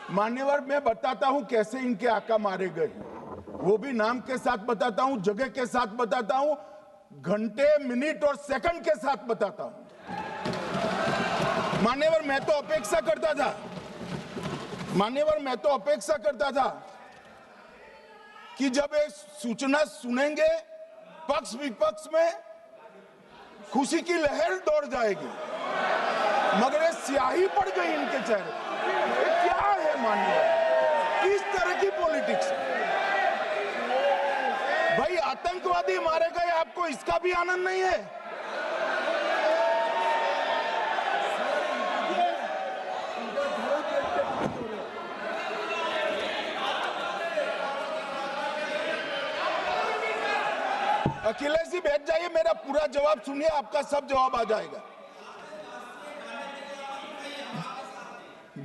मान्यवर मैं बताता हूं कैसे इनके आका मारे गए, वो भी नाम के साथ बताता हूं, जगह के साथ बताता हूं, घंटे मिनट और सेकंड के साथ बताता हूं। मान्यवर मैं तो अपेक्षा करता था कि जब एक सूचना सुनेंगे पक्ष विपक्ष में खुशी की लहर दौड़ जाएगी, मगर ये स्याही पड़ गई इनके चेहरे। ये क्या है मान्यवर, किस तरह की पॉलिटिक्स है भाई? आतंकवादी मारे गए, आपको इसका भी आनंद नहीं है? अखिलेश जी बैठ जाइए, मेरा पूरा जवाब सुनिए, आपका सब जवाब आ जाएगा।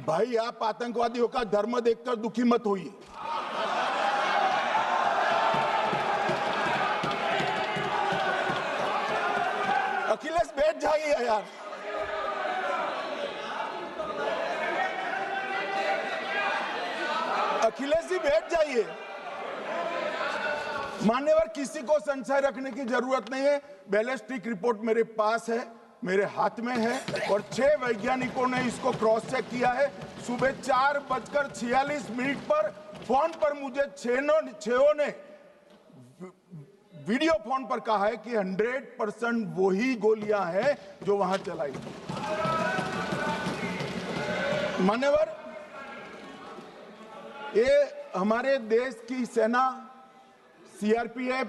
भाई आप आतंकवादियों का धर्म देखकर दुखी मत होइए। अखिलेश बैठ जाइए यार। अखिलेश जी बैठ जाइए। मान्यवर किसी को संशय रखने की जरूरत नहीं है, बैलिस्टिक रिपोर्ट मेरे पास है, मेरे हाथ में है, और 6 वैज्ञानिकों ने इसको क्रॉस चेक किया है। सुबह 4:46 पर फोन पर मुझे 6 ने वीडियो फोन पर कहा है कि 100% वही गोलियां हैं जो वहां चलाई। मान्यवर ये हमारे देश की सेना, सीआरपीएफ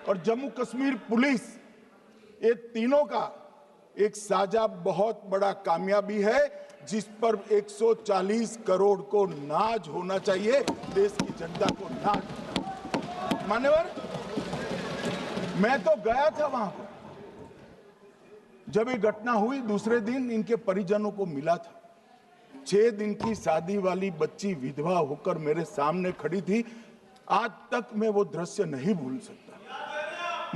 और जम्मू कश्मीर पुलिस, ये तीनों का एक साझा बहुत बड़ा कामयाबी है, जिस पर 140 करोड़ को नाज होना चाहिए, देश की जनता को नाज। मान्यवर मैं तो गया था वहां पर, जब ये घटना हुई दूसरे दिन इनके परिजनों को मिला था। 6 दिन की शादी वाली बच्ची विधवा होकर मेरे सामने खड़ी थी। आज तक मैं वो दृश्य नहीं भूल सकता।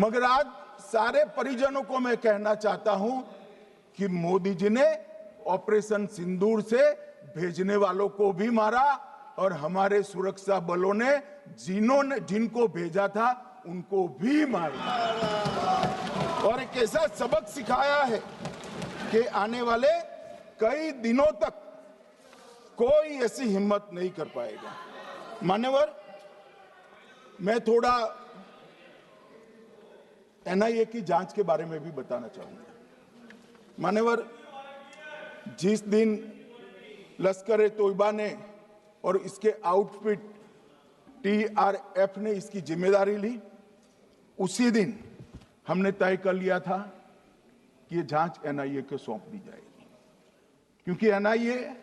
मगर आज सारे परिजनों को मैं कहना चाहता हूं कि मोदी जी ने ऑपरेशन सिंदूर से भेजने वालों को भी मारा, और हमारे सुरक्षा बलों ने जिनको भेजा था उनको भी मारा, और एक ऐसा सबक सिखाया है कि आने वाले कई दिनों तक कोई ऐसी हिम्मत नहीं कर पाएगा। मान्यवर मैं थोड़ा एनआईए की जांच के बारे में भी बताना चाहूंगा। मान्यवर जिस दिन लश्कर-ए-तोयबा ने और इसके आउटफिट टीआरएफ ने इसकी जिम्मेदारी ली, उसी दिन हमने तय कर लिया था कि ये जांच एनआईए को सौंप दी जाएगी, क्योंकि एनआईए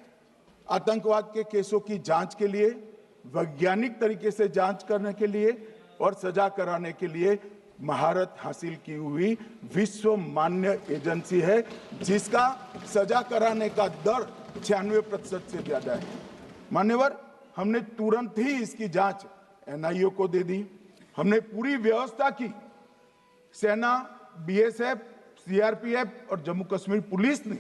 आतंकवाद के केसों की जांच के लिए, वैज्ञानिक तरीके से जांच करने के लिए और सजा कराने के लिए महारत हासिल की हुई विश्व मान्य एजेंसी है, जिसका सजा कराने का दर 96% से ज्यादा है। मान्यवर हमने तुरंत ही इसकी जांच एनआईए को दे दी। हमने पूरी व्यवस्था की, सेना, बीएसएफ, सीआरपीएफ और जम्मू कश्मीर पुलिस ने,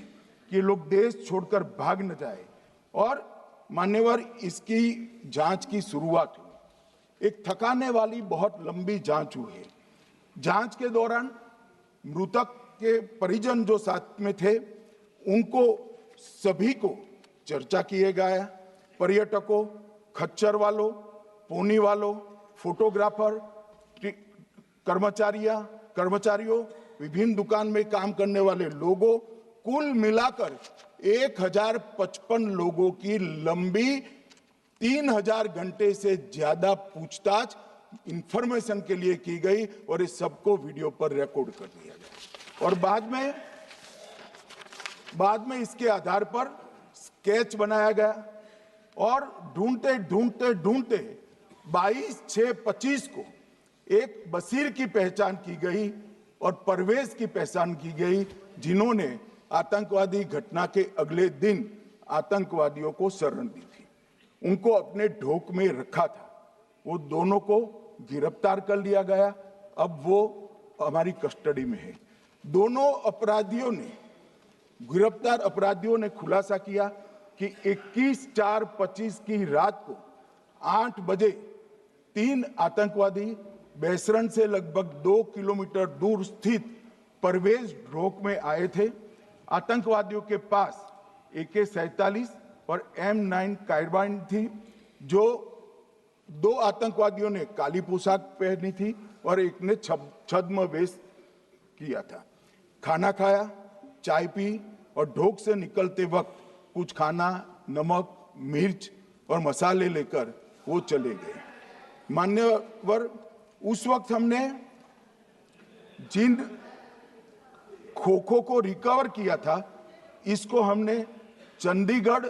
कि लोग देश छोड़कर भाग न जाए। और मान्यवर इसकी जांच की शुरुआत हुई। एक थकाने वाली बहुत लंबी जांच हुई है। जांच के दौरान मृतक के परिजन जो साथ में थे, उनको सभी को चर्चा किए गया। पर्यटकों, खच्चर वालों, पोनी वालों, फोटोग्राफर, कर्मचारियों, विभिन्न दुकान में काम करने वाले लोगों, कुल मिलाकर 1055 लोगों की लंबी 3000 घंटे से ज्यादा पूछताछ इंफॉर्मेशन के लिए की गई, और इस सबको वीडियो पर रिकॉर्ड कर दिया गया। और बाद में इसके आधार पर स्केच बनाया गया, और ढूंढते 22/6/25 को एक बशीर की पहचान की गई और परवेज की पहचान की गई, जिन्होंने आतंकवादी घटना के अगले दिन आतंकवादियों को शरण दी थी। उनको अपने ढोक में रखा था। वो दोनों को गिरफ्तार कर लिया गया, अब वो हमारी कस्टडी में है। दोनों गिरफ्तार अपराधियों ने खुलासा किया कि 21/4/25 की रात को 8 बजे 3 आतंकवादी बेसरन से लगभग 2 किलोमीटर दूर स्थित परवेज ढोक में आए थे। आतंकवादियों के पास AK-47 और M9 कार्बाइन थी। जो 2 आतंकवादियों ने काली पोशाक पहनी थी और एक ने छद्म वेश किया था। खाना खाया, चाय पी और ढोक से निकलते वक्त कुछ खाना, नमक, मिर्च और मसाले लेकर वो चले गए। मान्यवर, उस वक्त हमने जिन खोखों को रिकवर किया था, इसको हमने चंडीगढ़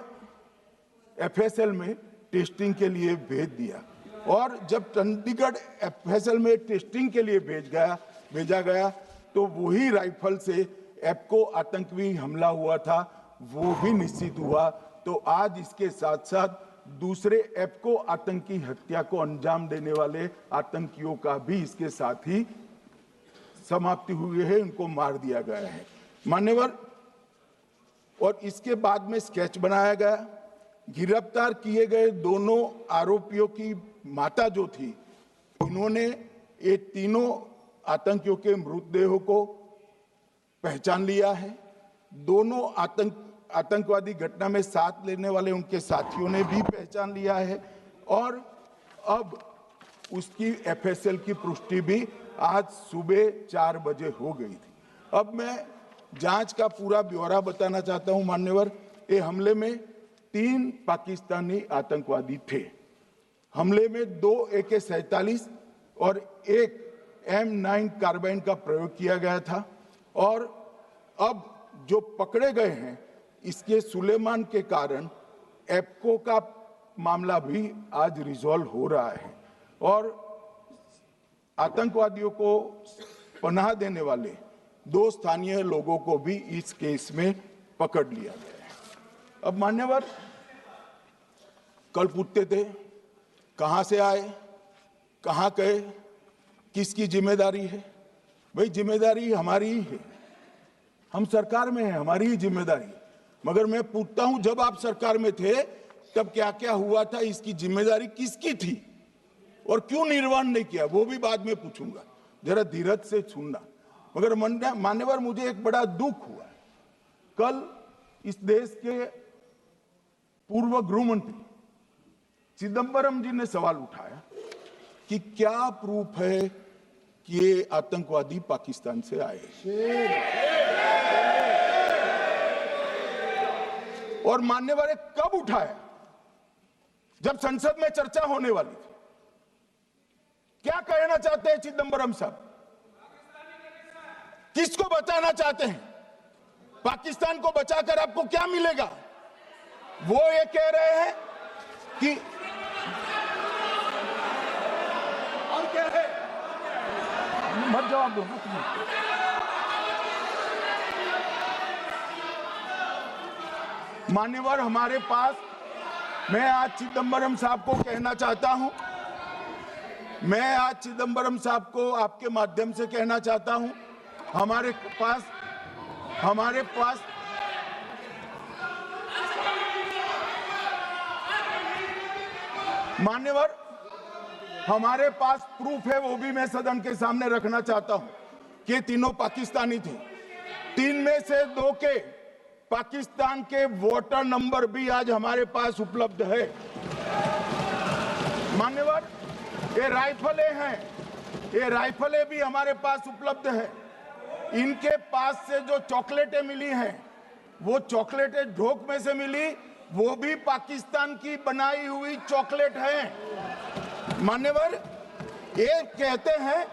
FSL में टेस्टिंग के लिए भेज दिया और जब चंडीगढ़ FSL में टेस्टिंग के लिए भेजा गया तो वही राइफल से एप्को आतंकी हमला हुआ था, वो भी निश्चित हुआ। तो आज इसके साथ साथ दूसरे एप्को आतंकी हत्या को अंजाम देने वाले आतंकियों का भी इसके साथ ही समाप्ति हुई है, उनको मार दिया गया है। मान्यवर, और इसके बाद में स्केच बनाया गया। गिरफ्तार किए गए दोनों आरोपियों की माता जो थी, इन्होंने ये तीनों आतंकियों के मृतदेहों को पहचान लिया है। दोनों आतंकवादी घटना में साथ लेने वाले उनके साथियों ने भी पहचान लिया है और अब उसकी FSL की पुष्टि भी आज सुबह 4 बजे हो गई थी। अब मैं जांच का पूरा ब्यौरा बताना चाहता हूं। मान्यवर, ये हमले में 3 पाकिस्तानी आतंकवादी थे। हमले में 2 AK-47 और 1 M9 कार्बाइन का प्रयोग किया गया था और अब जो पकड़े गए हैं, इसके सुलेमान के कारण एप्को का मामला भी आज रिजॉल्व हो रहा है और आतंकवादियों को पनाह देने वाले 2 स्थानीय लोगों को भी इस केस में पकड़ लिया गया है। अब मान्यवर, कल पूछते थे कहां से आए, कहां गए, किसकी जिम्मेदारी है। भाई, जिम्मेदारी हमारी ही है, हम सरकार में हैं, हमारी ही जिम्मेदारी है। मगर मैं पूछता हूं, जब आप सरकार में थे तब क्या क्या हुआ था, इसकी जिम्मेदारी किसकी थी और क्यों निर्वहन नहीं किया, वो भी बाद में पूछूंगा। जरा धीरज से सुनना। मगर मान्यवर, मुझे एक बड़ा दुख हुआ। कल इस देश के पूर्व गृह मंत्री चिदंबरम जी ने सवाल उठाया कि क्या प्रूफ है कि ये आतंकवादी पाकिस्तान से आए, और मान्यवर कब उठाया, जब संसद में चर्चा होने वाली थी। क्या कहना चाहते हैं चिदंबरम साहब, किसको बचाना चाहते हैं? पाकिस्तान को बचाकर आपको क्या मिलेगा? वो ये कह रहे हैं कि और क्या है, मत जवाब दो। मान्यवर, हमारे पास, मैं आज चिदंबरम साहब को कहना चाहता हूं, मैं आज चिदंबरम साहब को आपके माध्यम से कहना चाहता हूं, हमारे पास मान्यवर, हमारे पास प्रूफ है, वो भी मैं सदन के सामने रखना चाहता हूं कि तीनों पाकिस्तानी थे। 3 में से 2 के पाकिस्तान के वोटर नंबर भी आज हमारे पास उपलब्ध है। मान्यवर, ये राइफलें हैं, ये राइफलें भी हमारे पास उपलब्ध है। इनके पास से जो चॉकलेटें मिली हैं, वो चॉकलेटें ढोक में से मिली, वो भी पाकिस्तान की बनाई हुई चॉकलेट है। मान्यवर, ये कहते हैं